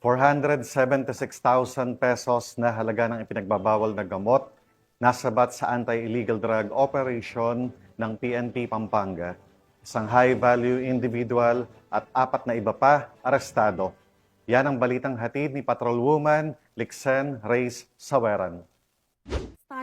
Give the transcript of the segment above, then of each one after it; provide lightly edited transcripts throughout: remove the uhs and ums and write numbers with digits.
476,000 pesos na halaga ng ipinagbabawal na gamot nasabat sa anti-illegal drug operation ng PNP Pampanga. Isang high-value individual at 4 na iba pa arestado. Yan ang balitang hatid ni Patrolwoman Lixen Reyes Saweran.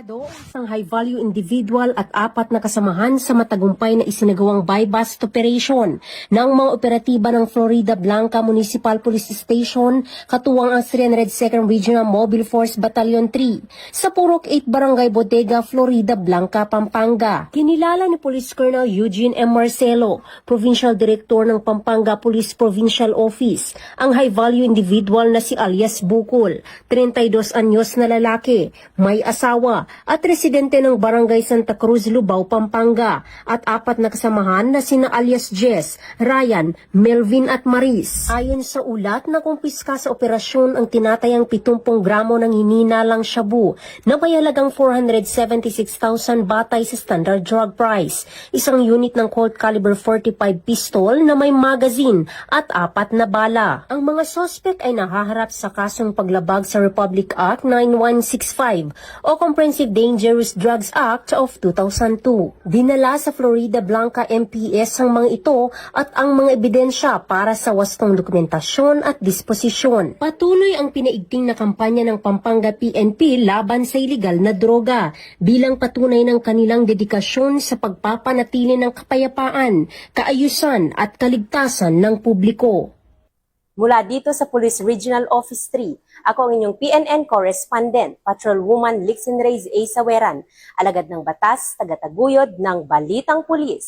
Isang high-value individual at 4 na kasamahan sa matagumpay na isinagawang buy-bust operation ng mga operatiba ng Florida Blanca Municipal Police Station katuwang ang 302nd Regional Mobile Force Battalion 3 sa Purok 8 Barangay Bodega, Florida Blanca, Pampanga. Kinilala ni Police Colonel Eugene M. Marcelo, Provincial Director ng Pampanga Police Provincial Office, ang high-value individual na si alias Bukol, 32 anyos na lalaki, may asawa, at residente ng Barangay Santa Cruz, Lubao, Pampanga, at 4 na kasamahan na sina alias Jess, Ryan, Melvin at Maris. Ayon sa ulat, nakumpiska sa operasyon ang tinatayang 70 gramo ng hininalang shabu na may halagang 476,000 batay sa standard drug price, isang unit ng Colt caliber 45 pistol na may magazine at 4 na bala. Ang mga sospek ay nahaharap sa kasong paglabag sa Republic Act 9165 o Comprehensive Dangerous Drugs Act of 2002. Dinala sa Florida Blanca MPS ang mga ito at ang mga ebidensya para sa wastong dokumentasyon at disposisyon. Patuloy ang pinaigting na kampanya ng Pampanga PNP laban sa iligal na droga bilang patunay ng kanilang dedikasyon sa pagpapanatili ng kapayapaan, kaayusan at kaligtasan ng publiko. Mula dito sa Police Regional Office 3, ako ang inyong PNN Correspondent, Patrolwoman Lixen Reyes A. Saweran, alagad ng batas, tagataguyod ng Balitang Pulis.